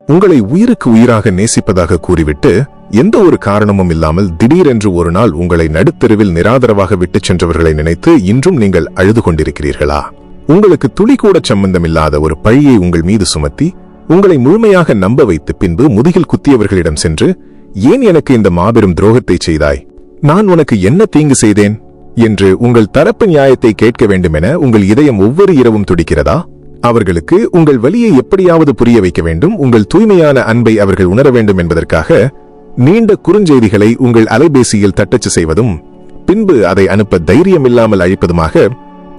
உங்களை உயிருக்கு உயிராக நேசிப்பதாக கூறிவிட்டு எந்த ஒரு காரணமும் இல்லாமல் திடீரென்று ஒரு நாள் உங்களை நடுத்தெருவில் நிராதரவாக விட்டுச் சென்றவர்களை நினைத்து இன்றும் நீங்கள் அழுது கொண்டிருக்கிறீர்களா? உங்களுக்கு துளி கூட சம்பந்தமில்லாத ஒரு பழியை உங்கள் மீது சுமத்தி உங்களை முழுமையாக நம்ப வைத்து பின்பு முதுகில் குத்தியவர்களிடம் சென்று, ஏன் எனக்கு இந்த மாபெரும் துரோகத்தை செய்தாய், நான் உனக்கு என்ன தீங்கு செய்தேன் என்று உங்கள் தரப்பு நியாயத்தை கேட்க வேண்டுமென உங்கள் இதயம் ஒவ்வொரு இரவும் துடிக்கிறதா? அவர்களுக்கு உங்கள் வலியை எப்படியாவது புரிய வைக்க வேண்டும், உங்கள் தூய்மையான அன்பை அவர்கள் உணர வேண்டும் என்பதற்காக நீண்ட குறுஞ்செய்திகளை உங்கள் அலைபேசியில் தட்டச்சு செய்வதும் பின்பு அதை அனுப்ப தைரியமில்லாமல் அழிப்பதுமாக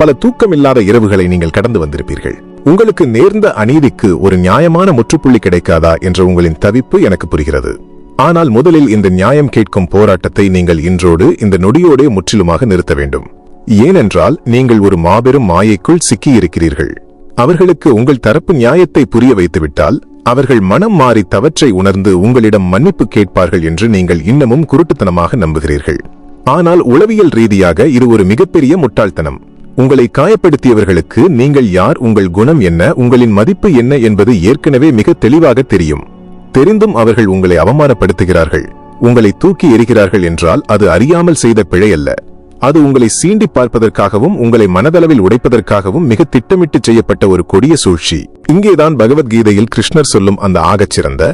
பல தூக்கமில்லாத இரவுகளை நீங்கள் கடந்து வந்திருப்பீர்கள். உங்களுக்கு நேர்ந்த அநீதிக்கு ஒரு நியாயமான முற்றுப்புள்ளி கிடைக்காதா என்ற உங்களின் தவிப்பு எனக்கு புரிகிறது. ஆனால் முதலில் இந்த நியாயம் கேட்கும் போராட்டத்தை நீங்கள் இன்றோடு இந்த நொடியோடே முற்றிலுமாக நிறுத்த வேண்டும். ஏனென்றால் நீங்கள் ஒரு மாபெரும் மாயைக்குள் சிக்கியிருக்கிறீர்கள். அவர்களுக்கு உங்கள் தரப்பு நியாயத்தை புரிய வைத்துவிட்டால் அவர்கள் மனம் மாறி தவற்றை உணர்ந்து உங்களிடம் மன்னிப்பு கேட்பார்கள் என்று நீங்கள் இன்னமும் குருட்டுத்தனமாக நம்புகிறீர்கள். ஆனால் உளவியல் ரீதியாக இது ஒரு மிகப்பெரிய முட்டாள்தனம். உங்களை காயப்படுத்தியவர்களுக்கு நீங்கள் யார், உங்கள் குணம் என்ன, உங்களின் மதிப்பு என்ன என்பது ஏற்கனவே மிக தெளிவாக தெரியும். தெரிந்தும் அவர்கள் உங்களை அவமானப்படுத்துகிறார்கள், உங்களை தூக்கி எறிகிறார்கள் என்றால் அது அறியாமல் செய்த பிழை அல்ல. அது உங்களை சீண்டி பார்ப்பதற்காகவும் உங்களை மனதளவில் உடைப்பதற்காகவும் மிக திட்டமிட்டு செய்யப்பட்ட ஒரு கொடிய சூழ்ச்சி. இங்கேதான் பகவத்கீதையில் கிருஷ்ணர் சொல்லும் அந்த ஆகச்சிறந்த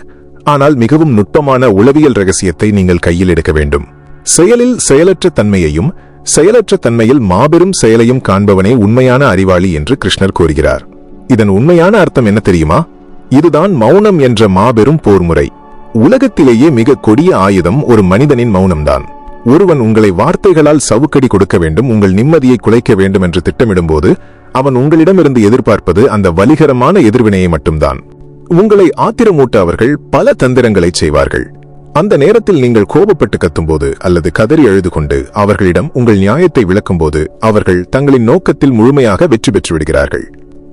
ஆனால் மிகவும் நுட்பமான உளவியல் ரகசியத்தை நீங்கள் கையில் எடுக்க வேண்டும். செயலில் செயலற்ற தன்மையையும் செயலற்ற தன்மையில் மாபெரும் செயலையும் காண்பவனே உண்மையான அறிவாளி என்று கிருஷ்ணர் கூறுகிறார். இதன் உண்மையான அர்த்தம் என்ன தெரியுமா? இதுதான் மௌனம் என்ற மாபெரும் போர்முறை. உலகத்திலேயே மிக கொடிய ஆயுதம் ஒரு மனிதனின் மௌனம்தான். ஒருவன் உங்களை வார்த்தைகளால் சவுக்கடி கொடுக்க வேண்டும், உங்கள் நிம்மதியை குலைக்க வேண்டும் என்று திட்டமிடும்போது அவன் உங்களிடமிருந்து எதிர்பார்ப்பது அந்த வலிகரமான எதிர்வினையை மட்டும்தான். உங்களை ஆத்திரமூட்ட அவர்கள் பல தந்திரங்களை செய்வார்கள். அந்த நேரத்தில் நீங்கள் கோபப்பட்டு கத்தும்போது அல்லது கதறி அழுது கொண்டு அவர்களிடம் உங்கள் நியாயத்தை விளக்கும்போது அவர்கள் தங்களின் நோக்கத்தில் முழுமையாக வெற்றி பெற்று விடுகிறார்கள்.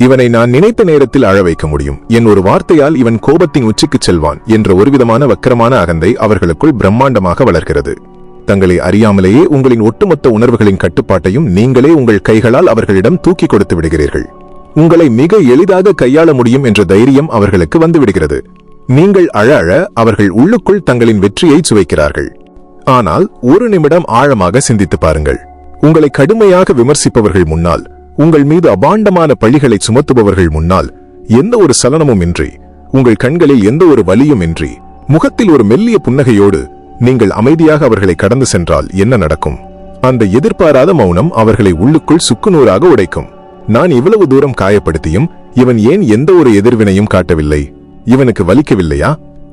இவனை நான் நினைத்த நேரத்தில் அழ வைக்க முடியும், என் ஒரு வார்த்தையால் இவன் கோபத்தின் உச்சிக்கு செல்வான் என்ற ஒருவிதமான வக்கரமான அகந்தை அவர்களுக்குள் பிரம்மாண்டமாக வளர்கிறது. தங்களை அறியாமலேயே உங்களின் ஒட்டுமொத்த உணர்வுகளின் கட்டுப்பாட்டையும் நீங்களே உங்கள் கைகளால் அவர்களிடம் தூக்கி கொடுத்து விடுகிறீர்கள். உங்களை மிக எளிதாக கையாள முடியும் என்ற தைரியம் அவர்களுக்கு வந்துவிடுகிறது. நீங்கள் அழ அழ அவர்கள் உள்ளுக்குள் தங்களின் வெற்றியை சுவைக்கிறார்கள். ஆனால் ஒரு நிமிடம் ஆழமாக சிந்தித்து பாருங்கள். உங்களை கடுமையாக விமர்சிப்பவர்கள் முன்னால், உங்கள் மீது அபாண்டமான பழிகளை சுமத்துபவர்கள் முன்னால் எந்த ஒரு சலனமும் இன்றி, உங்கள் கண்களில் எந்த ஒரு வலியும் இன்றி, முகத்தில் ஒரு மெல்லிய புன்னகையோடு நீங்கள் அமைதியாக அவர்களை கடந்து சென்றால் என்ன நடக்கும்? அந்த எதிர்பாராத மௌனம் அவர்களை உள்ளுக்குள் சுக்குநூறாக உடைக்கும். நான் இவ்வளவு தூரம் காயப்படுத்தியும் இவன் ஏன் எந்த ஒரு எதிர்வினையும் காட்டவில்லை? இவனுக்கு வலிக்கவில்லையா?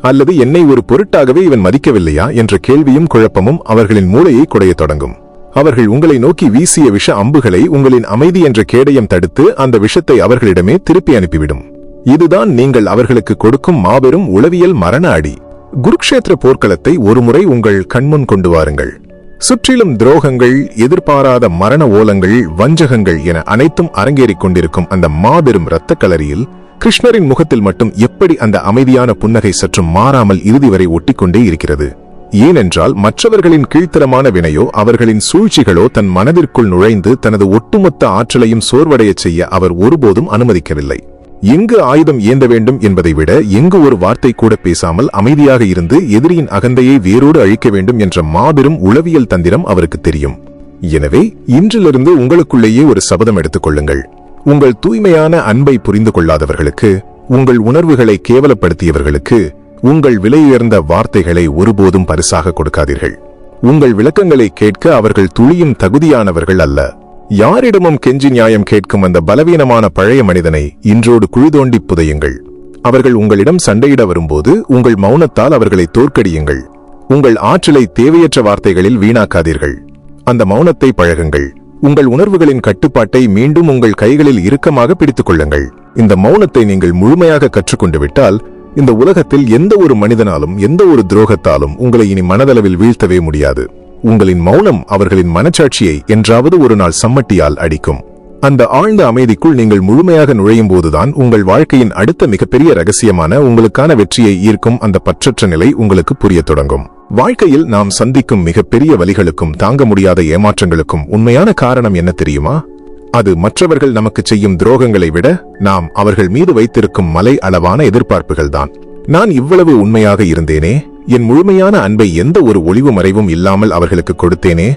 அல்லது என்னை ஒரு பொருட்டாகவே இவன் மதிக்கவில்லையா என்ற கேள்வியும் குழப்பமும் அவர்களின் மூளையை குடையத் தொடங்கும். அவர்கள் உங்களை நோக்கி வீசிய விஷ அம்புகளை உங்களின் அமைதி என்ற கேடயம் தடுத்து அந்த விஷத்தை அவர்களிடமே திருப்பி அனுப்பிவிடும். இதுதான் நீங்கள் அவர்களுக்கு கொடுக்கும் மாபெரும் உளவியல் மரண அடி. குருக்ஷேத்திர போர்க்களத்தை ஒருமுறை உங்கள் கண்முன் கொண்டு வாருங்கள். சுற்றிலும் துரோகங்கள், எதிர்பாராத மரண ஓலங்கள், வஞ்சகங்கள் என அனைத்தும் அரங்கேறிக் கொண்டிருக்கும் அந்த மாபெரும் இரத்த களரியில் கிருஷ்ணரின் முகத்தில் மட்டும் எப்படி அந்த அமைதியான புன்னகை சற்றும் மாறாமல் இறுதி வரை ஒட்டிக்கொண்டே இருக்கிறது? ஏனென்றால் மற்றவர்களின் கீழ்த்தரமான வினையோ அவர்களின் சூழ்ச்சிகளோ தன் மனதிற்குள் நுழைந்து தனது ஒட்டுமொத்த ஆற்றலையும் சோர்வடையச் செய்ய அவர் ஒருபோதும் அனுமதிக்கவில்லை. எங்கு ஆயுதம் ஏந்த வேண்டும் என்பதை விட எங்கு ஒரு வார்த்தை கூட பேசாமல் அமைதியாக இருந்து எதிரியின் அகந்தையை வேரோடு அழிக்க வேண்டும் என்ற மாபெரும் உளவியல் தந்திரம் அவருக்கு தெரியும். எனவே இன்றிலிருந்து உங்களுக்குள்ளேயே ஒரு சபதம் எடுத்துக் கொள்ளுங்கள். உங்கள் தூய்மையான அன்பை புரிந்து கொள்ளாதவர்களுக்கு, உங்கள் உணர்வுகளை கேவலப்படுத்தியவர்களுக்கு உங்கள் விலையுயர்ந்த வார்த்தைகளை ஒருபோதும் பரிசாக கொடுக்காதீர்கள். உங்கள் விளக்கங்களை கேட்க அவர்கள் துளியும் தகுதியானவர்கள் அல்ல. யாரிடமும் கெஞ்சி நியாயம் கேட்கும் அந்த பலவீனமான பழைய மனிதனை இன்றோடு குழிதோண்டி புதையுங்கள். அவர்கள் உங்களிடம் சண்டையிட வரும்போது உங்கள் மௌனத்தால் அவர்களை தோற்கடியுங்கள். உங்கள் ஆற்றலை தேவையற்ற வார்த்தைகளில் வீணாக்காதீர்கள். அந்த மௌனத்தை பழகுங்கள். உங்கள் உணர்வுகளின் கட்டுப்பாட்டை மீண்டும் உங்கள் கைகளில் இறுக்கமாக பிடித்துக் கொள்ளுங்கள். இந்த மௌனத்தை நீங்கள் முழுமையாக கற்றுக்கொண்டு விட்டால் இந்த உலகத்தில் எந்த ஒரு மனிதனாலும் எந்த ஒரு துரோகத்தாலும் உங்களை இனி மனதளவில் வீழ்த்தவே முடியாது. உங்களின் மௌனம் அவர்களின் மனச்சாட்சியை என்றாவது ஒரு நாள் சம்மட்டியால் அடிக்கும். அந்த ஆழ்ந்த அமைதிக்குள் நீங்கள் முழுமையாக நுழையும் போதுதான் உங்கள் வாழ்க்கையின் அடுத்த மிகப்பெரிய ரகசியமான உங்களுக்கான வெற்றியை ஈர்க்கும் அந்த பற்றற்ற நிலை உங்களுக்கு புரிய தொடங்கும். வாழ்க்கையில் நாம் சந்திக்கும் மிகப்பெரிய வலிகளுக்கும் தாங்க முடியாத ஏமாற்றங்களுக்கும் உண்மையான காரணம் என்ன தெரியுமா? அது மற்றவர்கள் நமக்கு செய்யும் துரோகங்களை விட நாம் அவர்கள் மீது வைத்திருக்கும் மலை அளவான எதிர்பார்ப்புகள்தான். நான் இவ்வளவு உண்மையாக இருந்தேனே, என் முழுமையான அன்பை எந்த ஒரு ஒளிவு மறைவும் இல்லாமல் அவர்களுக்கு கொடுத்தேனே,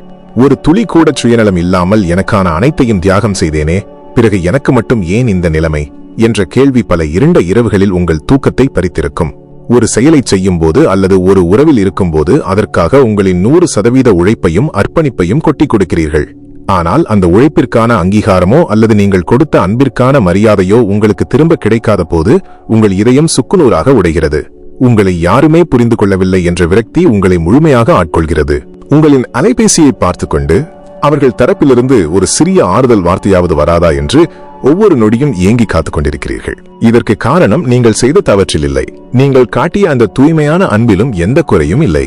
ஒரு துளி கூட சுயநலம் இல்லாமல் எனக்கான அனைத்தையும் தியாகம் செய்தேனே, பிறகு எனக்கு மட்டும் ஏன் இந்த நிலைமை என்ற கேள்வி பல இருண்ட இரவுகளில் உங்கள் தூக்கத்தை பறித்திருக்கும். ஒரு செயலை செய்யும் போது அல்லது ஒரு உறவில் இருக்கும்போது அதற்காக உங்களின் 100% உழைப்பையும் அர்ப்பணிப்பையும் கொட்டி கொடுக்கிறீர்கள். ஆனால் அந்த உழைப்பிற்கான அங்கீகாரமோ அல்லது நீங்கள் கொடுத்த அன்பிற்கான மரியாதையோ உங்களுக்கு திரும்ப கிடைக்காத போது உங்கள் இதயம் சுக்குநூறாக உடைகிறது. உங்களை யாருமே புரிந்து கொள்ளவில்லை என்ற விரக்தி உங்களை முழுமையாக ஆட்கொள்கிறது. உங்களின் அலைபேசியை பார்த்துக்கொண்டு அவர்கள் தரப்பிலிருந்து ஒரு சிறிய ஆறுதல் வார்த்தையாவது வராதா என்று ஒவ்வொரு நொடியும் ஏங்கி காத்துக் கொண்டிருக்கிறீர்கள். இதற்கு காரணம் நீங்கள் செய்த தவற்றில் இல்லை, நீங்கள் காட்டிய அந்த தூய்மையான அன்பிலும் எந்த குறையும் இல்லை.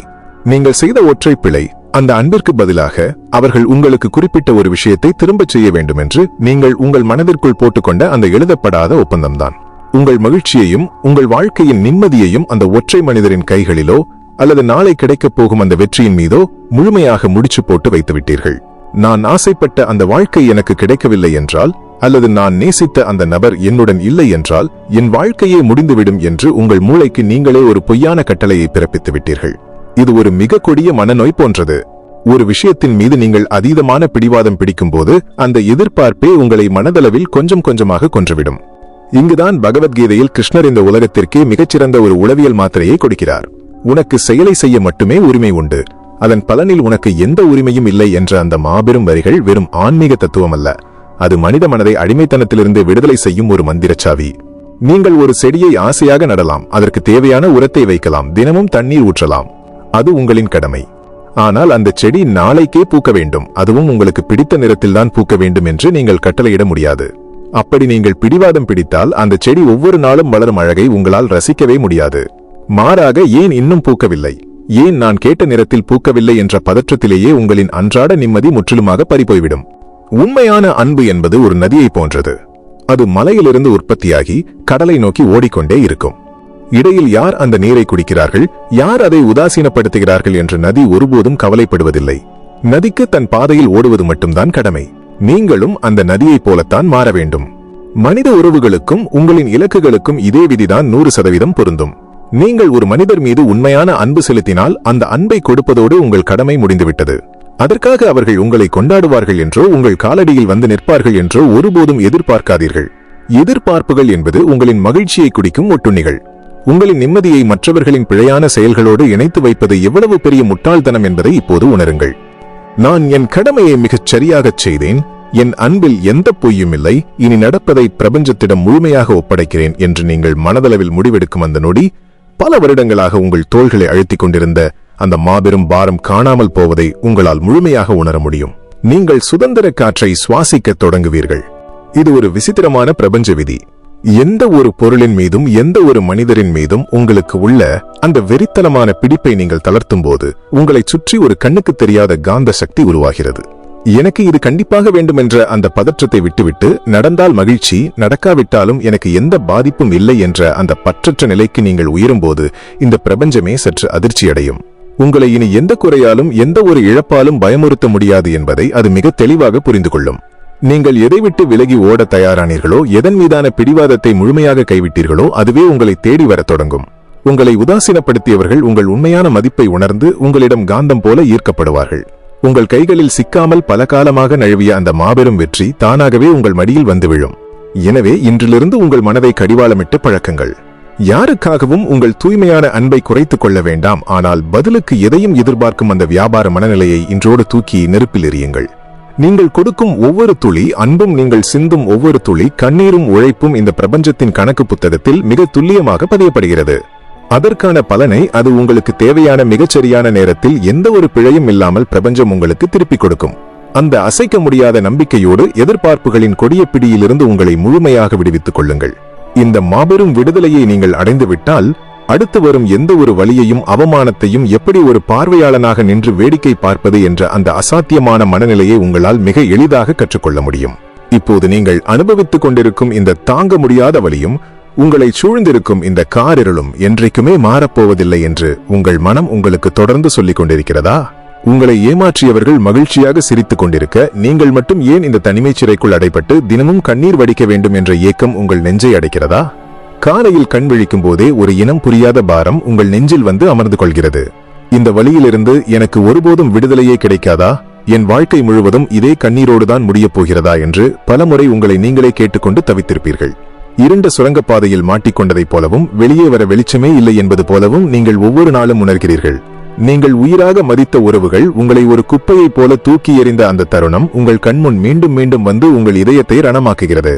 நீங்கள் செய்த ஒற்றை பிழை, அந்த அன்பிற்கு பதிலாக அவர்கள் உங்களுக்கு குறிப்பிட்ட ஒரு விஷயத்தை திரும்பச் செய்ய வேண்டும் என்று நீங்கள் உங்கள் மனதிற்குள் போட்டுக்கொண்ட அந்த எழுதப்படாத ஒப்பந்தம்தான். உங்கள் மகிழ்ச்சியையும் உங்கள் வாழ்க்கையின் நிம்மதியையும் அந்த ஒற்றை மனிதரின் கைகளிலோ அல்லது நாளை கிடைக்கப் போகும் அந்த வெற்றியின் மீதோ முழுமையாக முடிச்சு போட்டு வைத்துவிட்டீர்கள். நான் ஆசைப்பட்ட அந்த வாழ்க்கை எனக்கு கிடைக்கவில்லை என்றால் அல்லது நான் நேசித்த அந்த நபர் என்னுடன் இல்லை என்றால் என் வாழ்க்கையே முடிந்துவிடும் என்று உங்கள் மூளைக்கு நீங்களே ஒரு பொய்யான கட்டளையை பிறப்பித்து விட்டீர்கள். இது ஒரு மிக கொடிய மனநோய் போன்றது. ஒரு விஷயத்தின் மீது நீங்கள் அதீதமான பிடிவாதம் பிடிக்கும்போது அந்த எதிர்பார்ப்பே உங்களை மனதளவில் கொஞ்சம் கொஞ்சமாக கொன்றுவிடும். இங்குதான் பகவத்கீதையில் கிருஷ்ணர் இந்த உலகத்திற்கே மிகச்சிறந்த ஒரு உளவியல் மாத்திரையை கொடுக்கிறார். உனக்கு செயலை செய்ய மட்டுமே உரிமை உண்டு, அதன் பலனில் உனக்கு எந்த உரிமையும் இல்லை என்ற அந்த மாபெரும் வரிகள் வெறும் ஆன்மீக தத்துவம் அல்ல, அது மனித மனதை அடிமைத்தனத்திலிருந்து விடுதலை செய்யும் ஒரு மந்திரச்சாவி. நீங்கள் ஒரு செடியை ஆசையாக நடலாம், அதற்கு தேவையான உரத்தை வைக்கலாம், தினமும் தண்ணீர் ஊற்றலாம், அது உங்களின் கடமை. ஆனால் அந்த செடி நாளைக்கே பூக்க வேண்டும், அதுவும் உங்களுக்கு பிடித்த நிறத்தில்தான் பூக்க வேண்டும் என்று நீங்கள் கட்டளையிட முடியாது. அப்படி நீங்கள் பிடிவாதம் பிடித்தால் அந்த செடி ஒவ்வொரு நாளும் வளரும் அழகை உங்களால் ரசிக்கவே முடியாது. மாறாக ஏன் இன்னும் பூக்கவில்லை, ஏன் நான் கேட்ட நிறத்தில் பூக்கவில்லை என்ற பதற்றத்திலேயே உங்களின் அன்றாட நிம்மதி முற்றிலுமாக பறிபோய்விடும். உண்மையான அன்பு என்பது ஒரு நதியை போன்றது. அது மலையிலிருந்து உற்பத்தியாகி கடலை நோக்கி ஓடிக்கொண்டே இருக்கும். இடையில் யார் அந்த நீரை குடிக்கிறார்கள், யார் அதை உதாசீனப்படுத்துகிறார்கள் என்று நதி ஒருபோதும் கவலைப்படுவதில்லை. நதிக்கு தன் பாதையில் ஓடுவது மட்டும்தான் கடமை. நீங்களும் அந்த நதியைப் போலத்தான் மாற வேண்டும். மனித உறவுகளுக்கும் உங்களின் இலக்குகளுக்கும் இதே விதிதான் 100% பொருந்தும். நீங்கள் ஒரு மனிதர் மீது உண்மையான அன்பு செலுத்தினால் அந்த அன்பை கொடுப்பதோடு உங்கள் கடமை முடிந்துவிட்டது. அதற்காக அவர்கள் உங்களை கொண்டாடுவார்கள் என்றோ உங்கள் காலடியில் வந்து நிற்பார்கள் என்றோ ஒருபோதும் எதிர்பார்க்காதீர்கள். எதிர்பார்ப்புகள் என்பது உங்களின் மகிழ்ச்சியை குடிக்கும் ஒட்டுண்ணிகள். உங்களின் நிம்மதியை மற்றவர்களின் பிழையான செயல்களோடு இணைத்து வைப்பது எவ்வளவு பெரிய முட்டாள்தனம் என்பதை இப்போது உணருங்கள். நான் என் கடமையை மிகச் சரியாகச் செய்தேன், என் அன்பில் எந்த பொய்யும் இல்லை, இனி நடப்பதை பிரபஞ்சத்திடம் முழுமையாக ஒப்படைக்கிறேன் என்று நீங்கள் மனதளவில் முடிவெடுக்கும் அந்த நொடி பல வருடங்களாக உங்கள் தோள்களை அழுத்திக் கொண்டிருந்த அந்த மாபெரும் பாரம் காணாமல் போவதை உங்களால் முழுமையாக உணர முடியும். நீங்கள் சுதந்திர காற்றை சுவாசிக்கத் தொடங்குவீர்கள். இது ஒரு விசித்திரமான பிரபஞ்ச விதி. எந்த ஒரு பொருளின் மீதும் எந்த ஒரு மனிதரின் மீதும் உங்களுக்கு உள்ள அந்த வெறித்தனமான பிடிப்பை நீங்கள் தளர்த்தும் போது உங்களைச் சுற்றி ஒரு கண்ணுக்கு தெரியாத காந்த சக்தி உருவாகிறது. எனக்கு இது கண்டிப்பாக வேண்டும் என்ற அந்த பதற்றத்தை விட்டுவிட்டு நடந்தால் மகிழ்ச்சி, நடக்காவிட்டாலும் எனக்கு எந்த பாதிப்பும் இல்லை என்ற அந்த பற்றற்ற நிலைக்கு நீங்கள் உயரும்போது இந்த பிரபஞ்சமே சற்று அதிர்ச்சியடையும். உங்களை இனி எந்த குறையாலும் எந்த ஒரு இழப்பாலும் பயமுறுத்த முடியாது என்பதை அது மிக தெளிவாக புரிந்து கொள்ளும். நீங்கள் எதை விட்டு விலகி ஓட தயாரானீர்களோ, எதன் மீதான பிடிவாதத்தை முழுமையாக கைவிட்டீர்களோ அதுவே உங்களை தேடி வரத் தொடங்கும். உங்களை உதாசீனப்படுத்தியவர்கள் உங்கள் உண்மையான மதிப்பை உணர்ந்து உங்களிடம் காந்தம் போல ஈர்க்கப்படுவார்கள். உங்கள் கைகளில் சிக்காமல் பல காலமாக நழுவிய அந்த மாபெரும் வெற்றி தானாகவே உங்கள் மடியில் வந்து விழும். எனவே இன்றிலிருந்து உங்கள் மனதை கடிவாளமிட்டு பழக்குங்கள். யாருக்காகவும் உங்கள் தூய்மையான அன்பை குறைத்துக் கொள்ள வேண்டாம். ஆனால் பதிலுக்கு எதையும் எதிர்பார்க்கும் அந்த வியாபார மனநிலையை இன்றோடு தூக்கி நெருப்பில் எறியுங்கள். நீங்கள் கொடுக்கும் ஒவ்வொரு துளி அன்பும், நீங்கள் சிந்தும் ஒவ்வொரு துளி கண்ணீரும் உழைப்பும் இந்த பிரபஞ்சத்தின் கணக்கு புத்தகத்தில் மிக துல்லியமாக பதியப்படுகிறது. அதற்கான பலனை அது உங்களுக்கு தேவையான மிகச்சரியான நேரத்தில் எந்த ஒரு பிழையும் இல்லாமல் பிரபஞ்சம் உங்களுக்கு திருப்பிக் கொடுக்கும். அந்த அசைக்க முடியாத நம்பிக்கையோடு எதிர்பார்ப்புகளின் கொடிய பிடியிலிருந்து உங்களை முழுமையாக விடுவித்துக் கொள்ளுங்கள். இந்த மாபெரும் விடுதலையை நீங்கள் அடைந்துவிட்டால் அடுத்து வரும் எந்த ஒரு வலியையும் அவமானத்தையும் எப்படி ஒரு பார்வையாளனாக நின்று வேடிக்கை பார்ப்பது என்ற அந்த அசாத்தியமான மனநிலையை உங்களால் மிக எளிதாக கற்றுக்கொள்ள முடியும். இப்போது நீங்கள் அனுபவித்துக் கொண்டிருக்கும் இந்த தாங்க முடியாத வலியும் உங்களை சூழ்ந்திருக்கும் இந்த காரிருளும் என்றைக்குமே மாறப்போவதில்லை என்று உங்கள் மனம் உங்களுக்கு தொடர்ந்து சொல்லிக் கொண்டிருக்கிறதா? உங்களை ஏமாற்றியவர்கள் மகிழ்ச்சியாக சிரித்துக் கொண்டிருக்க நீங்கள் மட்டும் ஏன் இந்த தனிமைச் சிறைக்குள் அடைப்பட்டு தினமும் கண்ணீர் வடிக்க வேண்டும் என்ற ஏக்கம் உங்கள் நெஞ்சை அடைக்கிறதா? காலையில் கண் விழிக்கும் போதே ஒரு இனம் புரியாத பாரம் உங்கள் நெஞ்சில் வந்து அமர்ந்து கொள்கிறது. இந்த வழியிலிருந்து எனக்கு ஒருபோதும் விடுதலையே கிடைக்காதா, என் வாழ்க்கை முழுவதும் இதே கண்ணீரோடுதான் முடியப் போகிறதா என்று பலமுறை உங்களை நீங்களே கேட்டுக்கொண்டு தவித்திருப்பீர்கள். இருண்ட சுரங்கப்பாதையில் மாட்டிக்கொண்டதைப் போலவும் வெளியே வர வெளிச்சமே இல்லை என்பது போலவும் நீங்கள் ஒவ்வொரு நாளும் உணர்கிறீர்கள். நீங்கள் உயிராக மதித்த உறவுகள் உங்களை ஒரு குப்பையைப் போல தூக்கி எறிந்த அந்த தருணம் உங்கள் கண்முன் மீண்டும் மீண்டும் வந்து உங்கள் இதயத்தை ரணமாக்குகிறது.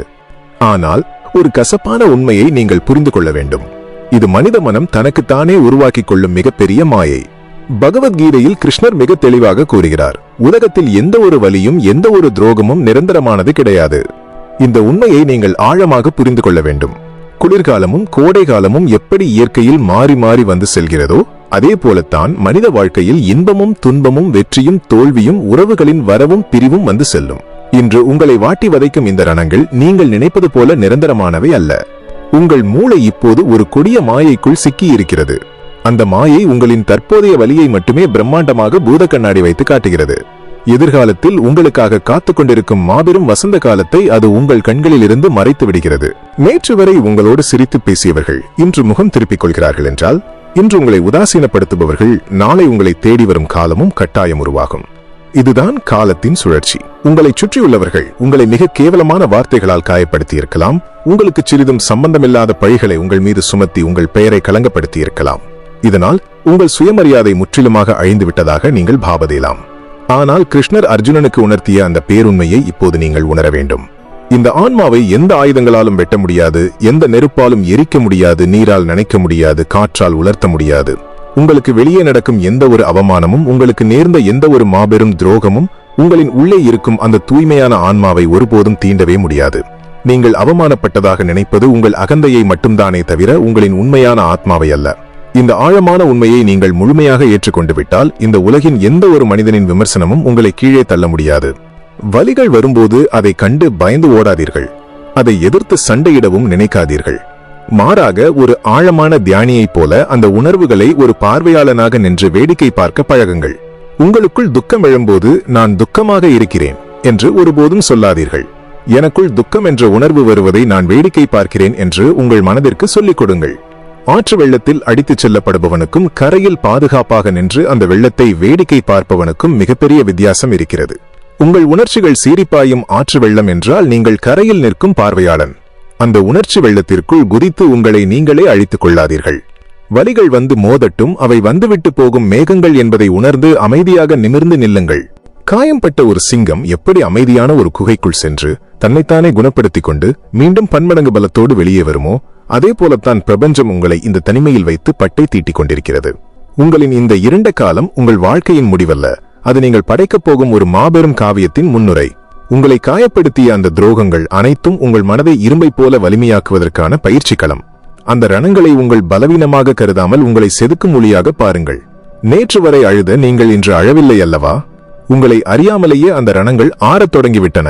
ஆனால் ஒரு கசப்பான உண்மையை நீங்கள் புரிந்து கொள்ள வேண்டும். இது மனித மனம் தனக்குத்தானே உருவாக்கிக் கொள்ளும் மிகப்பெரிய மாயை. பகவத்கீதையில் கிருஷ்ணர் மிக தெளிவாக கூறுகிறார், உலகத்தில் எந்த ஒரு வலியும் எந்த ஒரு துரோகமும் நிரந்தரமானது கிடையாது. இந்த உண்மையை நீங்கள் ஆழமாக புரிந்து கொள்ள வேண்டும். குளிர்காலமும் கோடை காலமும் எப்படி இயற்கையில் மாறி மாறி வந்து செல்கிறதோ அதே போலத்தான் மனித வாழ்க்கையில் இன்பமும் துன்பமும் வெற்றியும் தோல்வியும் உறவுகளின் வரவும் பிரிவும் வந்து செல்லும். இன்று உங்களை வாட்டி வதைக்கும் இந்த ரணங்கள் நீங்கள் நினைப்பது போல நிரந்தரமானவை அல்ல. உங்கள் மூளை இப்போது ஒரு கொடிய மாயைக்குள் சிக்கி இருக்கிறது. அந்த மாயை உங்களின் தற்போதைய வலியை மட்டுமே பிரம்மாண்டமாக பூத கண்ணாடி வைத்து காட்டுகிறது. எதிர்காலத்தில் உங்களுக்காக காத்துக் கொண்டிருக்கும் மாபெரும் வசந்த காலத்தை அது உங்கள் கண்களில் இருந்து மறைத்து விடுகிறது. நேற்று வரை உங்களோடு சிரித்து பேசியவர்கள் இன்று முகம் திருப்பிக் கொள்கிறார்கள் என்றால், இன்று உங்களை உதாசீனப்படுத்துபவர்கள் நாளை உங்களை தேடி வரும் காலமும் கட்டாயம் உருவாகும். இதுதான் காலத்தின் சுழற்சி. உங்களை சுற்றியுள்ளவர்கள் உங்களை மிக கேவலமான வார்த்தைகளால் காயப்படுத்தி இருக்கலாம். உங்களுக்கு சிறிதும் சம்பந்தமில்லாத பழிகளை உங்கள் மீது சுமத்தி உங்கள் பெயரை களங்கப்படுத்தி இருக்கலாம். இதனால் உங்கள் சுயமரியாதை முற்றிலுமாக அழிந்து விட்டதாக நீங்கள் பாவதேலாம். ஆனால் கிருஷ்ணர் அர்ஜுனனுக்கு உணர்த்திய அந்த பேருண்மையை இப்போது நீங்கள் உணர வேண்டும். இந்த ஆன்மாவை எந்த ஆயுதங்களாலும் வெட்ட முடியாது, எந்த நெருப்பாலும் எரிக்க முடியாது, நீரால் நனைக்க முடியாது, காற்றால் உலர்த்த முடியாது. உங்களுக்கு வெளியே நடக்கும் எந்த ஒரு அவமானமும், உங்களுக்கு நேர்ந்த எந்த ஒரு மாபெரும் துரோகமும் உங்களின் உள்ளே இருக்கும் அந்த தூய்மையான ஆன்மாவை ஒருபோதும் தீண்டவே முடியாது. நீங்கள் அவமானப்பட்டதாக நினைப்பது உங்கள் அகந்தையை மட்டும்தானே தவிர உங்களின் உண்மையான ஆத்மாவை அல்ல. இந்த ஆழமான உண்மையை நீங்கள் முழுமையாக ஏற்றுக்கொண்டு விட்டால் இந்த உலகின் எந்த ஒரு மனிதனின் விமர்சனமும் உங்களை கீழே தள்ள முடியாது. வலிகள் வரும்போது அதை கண்டு பயந்து ஓடாதீர்கள். அதை எதிர்த்து சண்டையிடவும் நினைக்காதீர்கள். மாறாக ஒரு ஆழமான தியானியைப் போல அந்த உணர்வுகளை ஒரு பார்வையாளனாக நின்று வேடிக்கை பார்க்க பழகுங்கள். உங்களுக்குள் துக்கம் எழும்போது நான் துக்கமாக இருக்கிறேன் என்று ஒருபோதும் சொல்லாதீர்கள். எனக்குள் துக்கம் என்ற உணர்வு வருவதை நான் வேடிக்கை பார்க்கிறேன் என்று உங்கள் மனதிற்கு சொல்லிக் கொடுங்கள். ஆற்று வெள்ளத்தில் அடித்துச் செல்லப்படுபவனுக்கும் கரையில் பாதுகாப்பாக நின்று அந்த வெள்ளத்தை வேடிக்கை பார்ப்பவனுக்கும் மிகப்பெரிய வித்தியாசம் இருக்கிறது. உங்கள் உணர்ச்சிகள் சீரிப்பாயும் ஆற்று வெள்ளம் என்றால் நீங்கள் கரையில் நிற்கும் பார்வையாளன். அந்த உணர்ச்சி வெள்ளத்திற்குள் குதித்து உங்களை நீங்களே அழித்துக் கொள்ளாதீர்கள். வலிகள் வந்து மோதட்டும், அவை வந்துவிட்டு போகும் மேகங்கள் என்பதை உணர்ந்து அமைதியாக நிமிர்ந்து நில்லுங்கள். காயம்பட்ட ஒரு சிங்கம் எப்படி அமைதியான ஒரு குகைக்குள் சென்று தன்னைத்தானே குணப்படுத்திக் கொண்டு மீண்டும் பன்மடங்கு பலத்தோடு வெளியே வருமோ, அதே போலத்தான் பிரபஞ்சம் உங்களை இந்த தனிமையில் வைத்து பட்டை தீட்டிக் கொண்டிருக்கிறது. உங்களின் இந்த இருண்ட காலம் உங்கள் வாழ்க்கையின் முடிவல்ல, அது நீங்கள் படைக்கப் போகும் ஒரு மாபெரும் காவியத்தின் முன்னுரை. உங்களை காயப்படுத்திய அந்த துரோகங்கள் அனைத்தும் உங்கள் மனதை இரும்பை போல வலிமையாக்குவதற்கான பயிற்சி களம். அந்த ரணங்களை உங்கள் பலவீனமாக கருதாமல் உங்களை செதுக்கும் மொழியாக பாருங்கள். நேற்று வரை அழுத நீங்கள் இன்று அழவில்லை அல்லவா? உங்களை அறியாமலேயே அந்த ரணங்கள் ஆறத் தொடங்கிவிட்டன.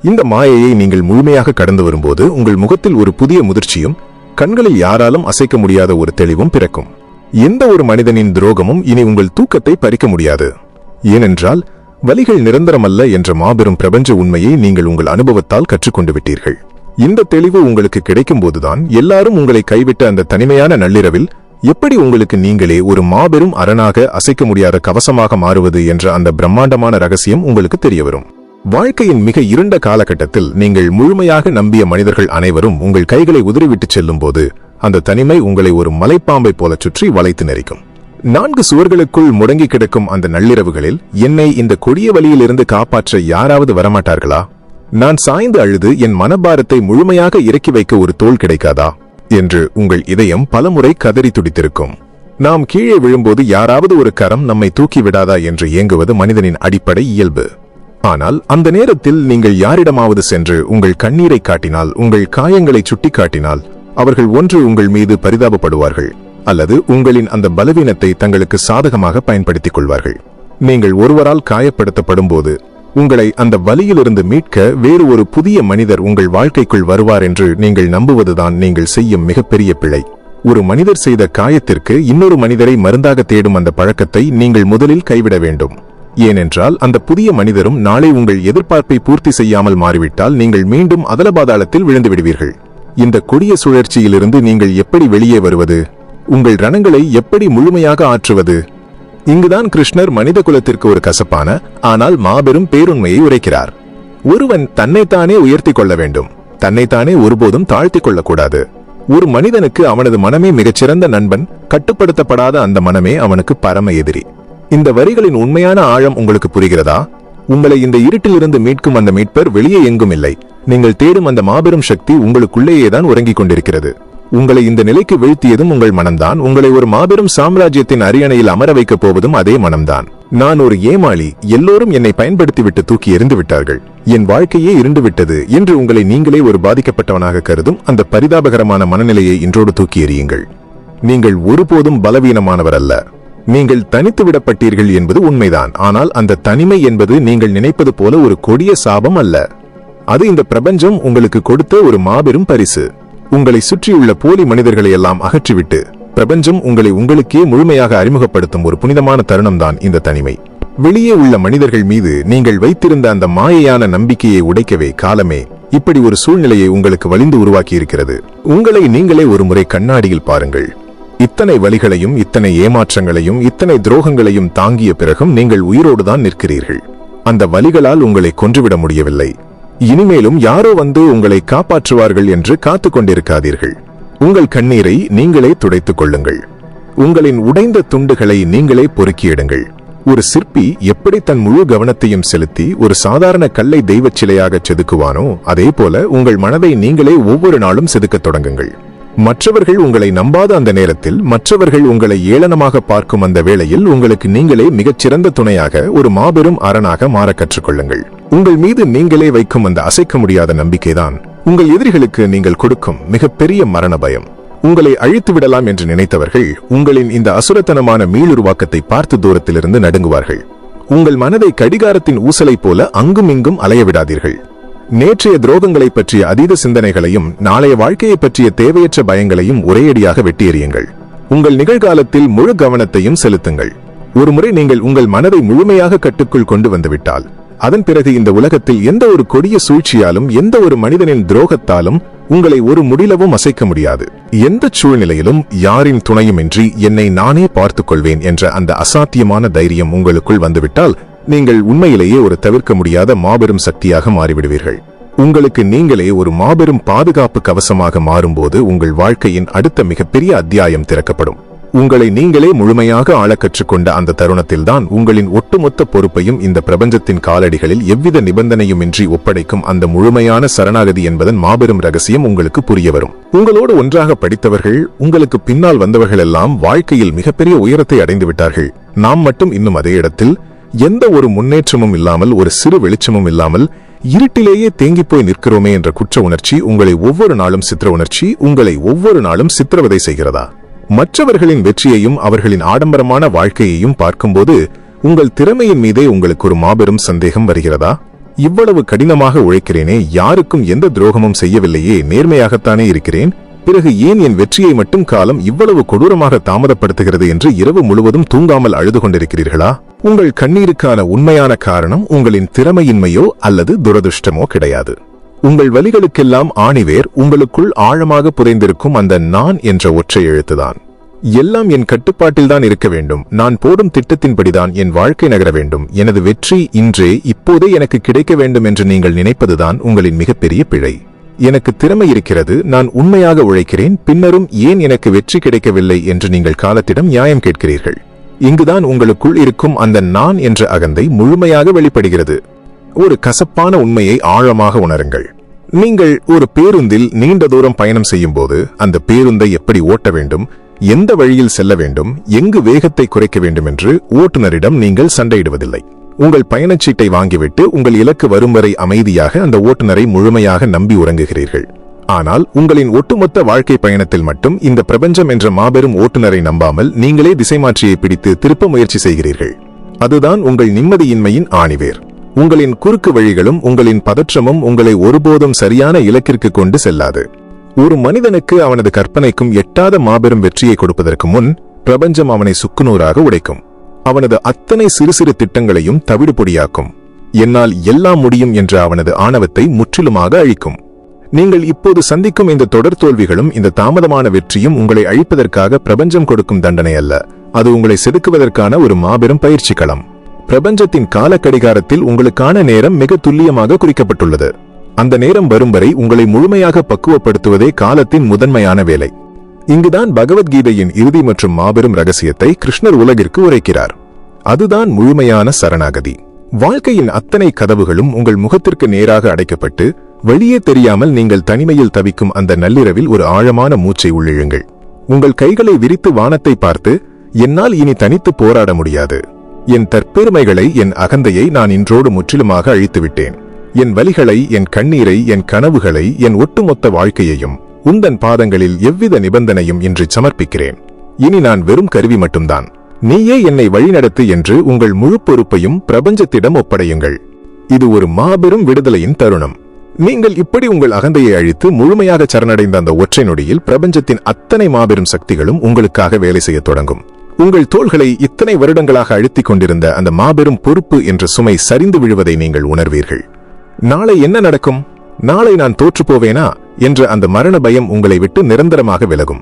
இந்த மாயையை நீங்கள் முழுமையாக கடந்து வரும்போது உங்கள் முகத்தில் ஒரு புதிய முதிர்ச்சியும் கண்களில் யாராலும் அசைக்க முடியாத ஒரு தெளிவும் பிறக்கும். எந்த ஒரு மனிதனின் துரோகமும் இனி உங்கள் தூக்கத்தை பறிக்க முடியாது. ஏனென்றால் வலிகள் நிரந்தரமல்ல என்ற மாபெரும் பிரபஞ்ச உண்மையை நீங்கள் உங்கள் அனுபவத்தால் கற்றுக்கொண்டு விட்டீர்கள். இந்த தெளிவு உங்களுக்கு கிடைக்கும் போதுதான் எல்லாரும் உங்களை கைவிட்ட அந்த தனிமையான நள்ளிரவில் எப்படி உங்களுக்கு நீங்களே ஒரு மாபெரும் அரணாக அசைக்க முடியாத கவசமாக மாறுவது என்ற அந்த பிரம்மாண்டமான ரகசியம் உங்களுக்கு தெரியவரும். வாழ்க்கையின் மிக இருண்ட காலகட்டத்தில் நீங்கள் முழுமையாக நம்பிய மனிதர்கள் அனைவரும் உங்கள் கைகளை உதறிவிட்டுச் செல்லும் போது அந்த தனிமை உங்களை ஒரு மலைப்பாம்பை போல சுற்றி வளைத்து நெரிக்கும். 4 சுவர்களுக்குள் முடங்கி கிடக்கும் அந்த நள்ளிரவுகளில் என்னை இந்த கொடிய வழியிலிருந்து காப்பாற்ற யாராவது வரமாட்டார்களா? நான் சாய்ந்து அழுது என் மனபாரத்தை முழுமையாக இறக்கி வைக்க ஒரு தோள் கிடைக்காதா என்று உங்கள் இதயம் பலமுறை கதறி துடித்திருக்கும். நாம் கீழே விழும்போது யாராவது ஒரு கரம் நம்மை தூக்கி விடாதா என்று ஏங்குவது மனிதனின் அடிப்படை இயல்பு. ஆனால் அந்த நேரத்தில் நீங்கள் யாரிடமாவது சென்று உங்கள் கண்ணீரை காட்டினால், உங்கள் காயங்களை சுட்டி காட்டினால், அவர்கள் ஒன்று உங்கள் மீது பரிதாபப்படுவார்கள் அல்லது உங்களின் அந்த பலவீனத்தை தங்களுக்கு சாதகமாக பயன்படுத்திக் கொள்வார்கள். நீங்கள் ஒருவரால் காயப்படுத்தப்படும் போது உங்களை அந்த வலியிலிருந்து மீட்க வேறு ஒரு புதிய மனிதர் உங்கள் வாழ்க்கைக்குள் வருவார் என்று நீங்கள் நம்புவதுதான் நீங்கள் செய்யும் மிகப்பெரிய பிழை. ஒரு மனிதர் செய்த காயத்திற்கு இன்னொரு மனிதரை மருந்தாக தேடும் அந்த பழக்கத்தை நீங்கள் முதலில் கைவிட வேண்டும். ஏனென்றால் அந்த புதிய மனிதரும் நாளை உங்கள் எதிர்பார்ப்பை பூர்த்தி செய்யாமல் மாறிவிட்டால் நீங்கள் மீண்டும் அதலபாதாளத்தில் விழுந்து விடுவீர்கள். இந்த கொடிய சுழற்சியிலிருந்து நீங்கள் எப்படி வெளியே வருவது? உங்கள் ரணங்களை எப்படி முழுமையாக ஆற்றுவது? இங்குதான் கிருஷ்ணர் மனித குலத்திற்கு ஒரு கசப்பான ஆனால் மாபெரும் பேருண்மையை உரைக்கிறார். ஒருவன் தன்னைத்தானே உயர்த்தி கொள்ள வேண்டும், தன்னைத்தானே ஒருபோதும் தாழ்த்திக் கொள்ளக்கூடாது. ஒரு மனிதனுக்கு அவனது மனமே மிகச்சிறந்த நண்பன், கட்டுப்படுத்தப்படாத அந்த மனமே அவனுக்கு பரம எதிரி. இந்த வரிகளின் உண்மையான ஆழம் உங்களுக்கு புரிகிறதா? உங்களை இந்த இருட்டிலிருந்து மீட்கும் அந்த மீட்பர் வெளியே எங்கும் இல்லை. நீங்கள் தேடும் அந்த மாபெரும் சக்தி உங்களுக்குள்ளேயேதான் உறங்கிக் கொண்டிருக்கிறது. உங்களை இந்த நிலைக்கு வீழ்த்தியதும் உங்கள் மனம்தான். உங்களை ஒரு மாபெரும் சாம்ராஜ்யத்தின் அரியணையில் அமர வைக்கப் போவதும் அதே மனம்தான். நான் ஒரு ஏமாளி, எல்லோரும் என்னை பயன்படுத்திவிட்டு தூக்கி எறிந்து விட்டார்கள், என் வாழ்க்கையே இருண்டுவிட்டது என்று உங்களை நீங்களே ஒரு பாதிக்கப்பட்டவனாக கருதும் அந்த பரிதாபகரமான மனநிலையை இன்றோடு தூக்கி எறியுங்கள். நீங்கள் ஒருபோதும் பலவீனமானவர் அல்ல. நீங்கள் தனித்து விடப்பட்டீர்கள் என்பது உண்மைதான். ஆனால் அந்த தனிமை என்பது நீங்கள் நினைப்பது போல ஒரு கொடிய சாபம் அல்ல. அது இந்த பிரபஞ்சம் உங்களுக்கு கொடுத்த ஒரு மாபெரும் பரிசு. உங்களை சுற்றியுள்ள போலி மனிதர்களை எல்லாம் அகற்றிவிட்டு பிரபஞ்சம் உங்களை உங்களுக்கே முழுமையாக அறிமுகப்படுத்தும் ஒரு புனிதமான தருணம்தான் இந்த தனிமை. வெளியே உள்ள மனிதர்கள் மீது நீங்கள் வைத்திருந்த அந்த மாயையான நம்பிக்கையை உடைக்கவே காலமே இப்படி ஒரு சூழ்நிலையை உங்களுக்கு வலிந்து உருவாக்கி இருக்கிறது. உங்களை நீங்களே ஒரு முறை கண்ணாடியில் பாருங்கள். இத்தனை வலிகளையும் இத்தனை ஏமாற்றங்களையும் இத்தனை துரோகங்களையும் தாங்கிய பிறகும் நீங்கள் உயிரோடுதான் நிற்கிறீர்கள். அந்த வலிகளால் உங்களை கொன்றுவிட முடியவில்லை. இனிமேலும் யாரோ வந்து உங்களை காப்பாற்றுவார்கள் என்று காத்து கொண்டிருக்காதீர்கள். உங்கள் கண்ணீரை நீங்களே துடைத்துக் கொள்ளுங்கள். உங்களின் உடைந்த துண்டுகளை நீங்களே பொறுக்கியிடுங்கள். ஒரு சிற்பி எப்படி தன் முழு கவனத்தையும் செலுத்தி ஒரு சாதாரண கல்லை தெய்வச் சிலையாக செதுக்குவானோ அதே போல உங்கள் மனதை நீங்களே ஒவ்வொரு நாளும் செதுக்கத் தொடங்குங்கள். மற்றவர்கள் உங்களை நம்பாத அந்த நேரத்தில், மற்றவர்கள் உங்களை ஏளனமாக பார்க்கும் அந்த வேளையில் உங்களுக்கு நீங்களே மிகச்சிறந்த துணையாக ஒரு மாபெரும் அரணாக மாற கற்றுக்கொள்ளுங்கள். உங்கள் மீது நீங்களே வைக்கும் அந்த அசைக்க முடியாத நம்பிக்கைதான் உங்கள் எதிரிகளுக்கு நீங்கள் கொடுக்கும் மிகப்பெரிய மரண பயம். உங்களை அழித்து விடலாம் என்று நினைத்தவர்கள் உங்களின் இந்த அசுரத்தனமான மீளுருவாக்கத்தை பார்த்து தூரத்திலிருந்து நடுங்குவார்கள். உங்கள் மனதை கடிகாரத்தின் ஊசலை போல அங்கும் இங்கும் அலைய விடாதீர்கள். நேற்றைய துரோகங்களை பற்றிய அதீத சிந்தனைகளையும் நாளைய வாழ்க்கையை பற்றிய தேவையற்ற பயங்களையும் ஒரேயடியாக வெட்டி எறியுங்கள். உங்கள் நிகழ்காலத்தில் முழு கவனத்தையும் செலுத்துங்கள். ஒருமுறை நீங்கள் உங்கள் மனதை முழுமையாக கட்டுக்குள் கொண்டு வந்துவிட்டால் அதன் பிறகு இந்த உலகத்தில் எந்த ஒரு கொடிய சூழ்ச்சியாலும் எந்த ஒரு மனிதனின் துரோகத்தாலும் உங்களை ஒரு முடிலவும் அசைக்க முடியாது. எந்த சூழ்நிலையிலும் யாரின் துணையுமின்றி என்னை நானே பார்த்துக் கொள்வேன் என்ற அந்த அசாத்தியமான தைரியம் உங்களுக்குள் வந்துவிட்டால் நீங்கள் உண்மையிலேயே ஒரு தவிர்க்க முடியாத மாபெரும் சக்தியாக மாறிவிடுவீர்கள். உங்களுக்கு நீங்களே ஒரு மாபெரும் பாதுகாப்பு கவசமாக மாறும்போது உங்கள் வாழ்க்கையின் அடுத்த மிகப்பெரிய அத்தியாயம் திறக்கப்படும். உங்களை நீங்களே முழுமையாக ஆள கற்றுக்கொண்ட அந்த தருணத்தில்தான் உங்களின் ஒட்டுமொத்த பொறுப்பையும் இந்த பிரபஞ்சத்தின் காலடிகளில் எவ்வித நிபந்தனையுமின்றி ஒப்படைக்கும் அந்த முழுமையான சரணாகதி என்பதன் மாபெரும் ரகசியம் உங்களுக்கு புரிய வரும். உங்களோடு ஒன்றாக படித்தவர்கள், உங்களுக்கு பின்னால் வந்தவர்கள் எல்லாம் வாழ்க்கையில் மிகப்பெரிய உயரத்தை அடைந்து விட்டார்கள். நாம் மட்டும் இன்னும் அதே இடத்தில் எந்த ஒரு முன்னேற்றமும் இல்லாமல், ஒரு சிறு வெளிச்சமும் இல்லாமல் இருட்டிலேயே தேங்கி போய் நிற்கிறோமே என்ற குற்ற உணர்ச்சி உங்களை ஒவ்வொரு நாளும் சித்திரவதை செய்கிறதா? மற்றவர்களின் வெற்றியையும் அவர்களின் ஆடம்பரமான வாழ்க்கையையும் பார்க்கும்போது உங்கள் திறமையின் மீதே உங்களுக்கு ஒரு மாபெரும் சந்தேகம் வருகிறதா? இவ்வளவு கடினமாக உழைக்கிறேனே, யாருக்கும் எந்த துரோகமும் செய்யவில்லையே, நேர்மையாகத்தானே இருக்கிறேன், பிறகு ஏன் என் வெற்றியை மட்டும் காலம் இவ்வளவு கொடூரமாக தாமதப்படுத்துகிறது என்று இரவு முழுவதும் தூங்காமல் அழுது கொண்டிருக்கிறீர்களா? உங்கள் கண்ணீருக்கான உண்மையான காரணம் உங்களின் திறமையின்மையோ அல்லது துரதிருஷ்டமோ கிடையாது. உங்கள் வலிகளுக்கெல்லாம் ஆணிவேர் உங்களுக்குள் ஆழமாக புதைந்திருக்கும் அந்த நான் என்ற ஒற்றை எழுத்துதான். எல்லாம் என் கட்டுப்பாட்டில்தான் இருக்க வேண்டும், நான் போடும் திட்டத்தின்படிதான் என் வாழ்க்கை நகர வேண்டும், எனது வெற்றி இன்றே இப்போதே எனக்கு கிடைக்க வேண்டும் என்று நீங்கள் நினைப்பதுதான் உங்களின் மிகப்பெரிய பிழை. எனக்கு திறமை இருக்கிறது, நான் உண்மையாக உழைக்கிறேன், பின்னரும் ஏன் எனக்கு வெற்றி கிடைக்கவில்லை என்று நீங்கள் காலத்திடம் நியாயம் கேட்கிறீர்கள். இங்குதான் உங்களுக்குள் இருக்கும் அந்த நான் என்ற அகந்தை முழுமையாக வெளிப்படுகிறது. ஒரு கசப்பான உண்மையை ஆழமாக உணருங்கள். நீங்கள் ஒரு பேருந்தில் நீண்ட தூரம் பயணம் செய்யும் போது அந்த பேருந்தை எப்படி ஓட்ட வேண்டும், எந்த வழியில் செல்ல வேண்டும், எங்கு வேகத்தை குறைக்க வேண்டும் என்று ஓட்டுநரிடம் நீங்கள் சண்டையிடுவதில்லை. உங்கள் பயணச்சீட்டை வாங்கிவிட்டு உங்கள் இலக்கு வரும் வரை அமைதியாக அந்த ஓட்டுநரை முழுமையாக நம்பி உறங்குகிறீர்கள். ஆனால் உங்களின் ஒட்டுமொத்த வாழ்க்கை பயணத்தில் மட்டும் இந்த பிரபஞ்சம் என்ற மாபெரும் ஓட்டுநரை நம்பாமல் நீங்களே திசைமாற்றியை பிடித்து திருப்ப முயற்சி செய்கிறீர்கள். அதுதான் உங்கள் நிம்மதியின்மையின் ஆணிவேர். உங்களின் குறுக்கு வழிகளும் உங்களின் பதற்றமும் உங்களை ஒருபோதும் சரியான இலக்கிற்கு கொண்டு செல்லாது. ஒரு மனிதனுக்கு அவனது கற்பனைக்கும் எட்டாத மாபெரும் வெற்றியை கொடுப்பதற்கு முன் பிரபஞ்சம் அவனை சுக்குநூறாக உடைக்கும். அவனது அத்தனை சிறு சிறு திட்டங்களையும் தவிடு பொடியாக்கும். என்னால் எல்லாம் முடியும் என்ற அவனது ஆணவத்தை முற்றிலுமாக அழிக்கும். நீங்கள் இப்போது சந்திக்கும் இந்த தொடர் தோல்விகளும் இந்த தாமதமான வெற்றியும் உங்களை அழிப்பதற்காக பிரபஞ்சம் கொடுக்கும் தண்டனை அல்ல, அது உங்களை செதுக்குவதற்கான ஒரு மாபெரும் பயிற்சி களம். பிரபஞ்சத்தின் கால கடிகாரத்தில் உங்களுக்கான நேரம் மிக துல்லியமாக குறிக்கப்பட்டுள்ளது. அந்த நேரம் வரும் வரை உங்களை முழுமையாக பக்குவப்படுத்துவதே காலத்தின் முதன்மையான வேலை. இங்குதான் பகவத்கீதையின் இறுதி மற்றும் மாபெரும் ரகசியத்தை கிருஷ்ணர் உலகிற்கு உரைக்கிறார். அதுதான் முழுமையான சரணாகதி. வாழ்க்கையின் அத்தனை கதவுகளும் உங்கள் முகத்திற்கு நேராக அடைக்கப்பட்டு வெளியே தெரியாமல் நீங்கள் தனிமையில் தவிக்கும் அந்த நள்ளிரவில் ஒரு ஆழமான மூச்சை உள்ளிழுங்கள். உங்கள் கைகளை விரித்து வானத்தை பார்த்து, என்னால் இனி தனித்து போராட முடியாது. என் தற்பெருமைகளை, என் அகந்தையை நான் இன்றோடு முற்றிலுமாக அழித்துவிட்டேன். என் வலிகளை, என் கண்ணீரை, என் கனவுகளை, என் ஒட்டுமொத்த வாழ்க்கையையும் உந்தன் பாதங்களில் எவ்வித நிபந்தனையும் இன்று சமர்ப்பிக்கிறேன். இனி நான் வெறும் கருவி மட்டும்தான். நீயே என்னை வழிநடத்து என்று உங்கள் முழு பொறுப்பையும் பிரபஞ்சத்திடம் ஒப்படையுங்கள். இது ஒரு மாபெரும் விடுதலையின் தருணம். நீங்கள் இப்படி உங்கள் அகந்தையை அழித்து முழுமையாக சரணடைந்த அந்த ஒற்றை நொடியில் பிரபஞ்சத்தின் அத்தனை மாபெரும் சக்திகளும் உங்களுக்காக வேலை செய்ய தொடங்கும். உங்கள் தோள்களை இத்தனை வருடங்களாக அழுத்திக் கொண்டிருந்த அந்த மாபெரும் பொறுப்பு என்ற சுமை சரிந்து விழுவதை நீங்கள் உணர்வீர்கள். நாளை என்ன நடக்கும், நாளை நான் தோற்றுப்போவேனா என்ற அந்த மரண பயம் உங்களை விட்டு நிரந்தரமாக விலகும்.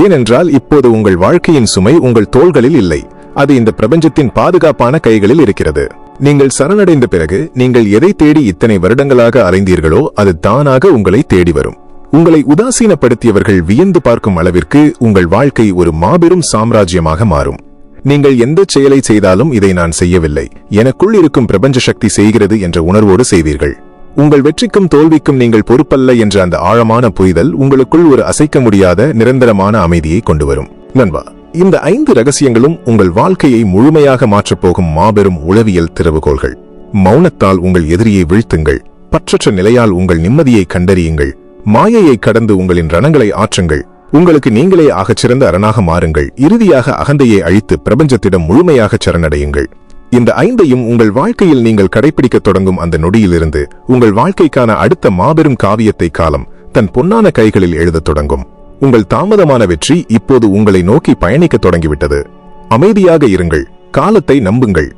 ஏனென்றால் இப்போது உங்கள் வாழ்க்கையின் சுமை உங்கள் தோள்களில் இல்லை, அது இந்த பிரபஞ்சத்தின் பாதுகாப்பான கைகளில் இருக்கிறது. நீங்கள் சரணடைந்த பிறகு நீங்கள் எதை தேடி இத்தனை வருடங்களாக அலைந்தீர்களோ அது தானாக உங்களை தேடி வரும். உங்களை உதாசீனப்படுத்தியவர்கள் வியந்து பார்க்கும் அளவிற்கு உங்கள் வாழ்க்கை ஒரு மாபெரும் சாம்ராஜ்யமாக மாறும். நீங்கள் எந்த செயலை செய்தாலும் இதை நான் செய்யவில்லை, எனக்குள் இருக்கும் பிரபஞ்ச சக்தி செய்கிறது என்ற உணர்வோடு செய்வீர்கள். உங்கள் வெற்றிக்கும் தோல்விக்கும் நீங்கள் பொறுப்பல்ல என்ற அந்த ஆழமான புரிதல் உங்களுக்குள் ஒரு அசைக்க முடியாத நிரந்தரமான அமைதியை கொண்டு வரும். நண்பா, இந்த 5 ரகசியங்களும் உங்கள் வாழ்க்கையை முழுமையாக மாற்றப்போகும் மாபெரும் உளவியல் திறவுகோள்கள். மௌனத்தால் உங்கள் எதிரியை வீழ்த்துங்கள். பற்றற்ற நிலையால் உங்கள் நிம்மதியை கண்டறியுங்கள். மாயையை கடந்து உங்களின் ரணங்களை ஆற்றுங்கள். உங்களுக்கு நீங்களே ஆகச்சிறந்த அரணாக மாறுங்கள். இறுதியாக அகந்தையை அழித்து பிரபஞ்சத்திடம் முழுமையாக சரணடையுங்கள். இந்த 5ஐயும் உங்கள் வாழ்க்கையில் நீங்கள் கடைபிடிக்க தொடங்கும் அந்த நொடியிலிருந்து உங்கள் வாழ்க்கைக்கான அடுத்த மாபெரும் காவியத்தை காலம் தன் பொன்னான கைகளில் எழுதத் தொடங்கும். உங்கள் தாமதமான வெற்றி இப்போது உங்களை நோக்கி பயணிக்க தொடங்கிவிட்டது. அமைதியாக இருங்கள், காலத்தை நம்புங்கள்,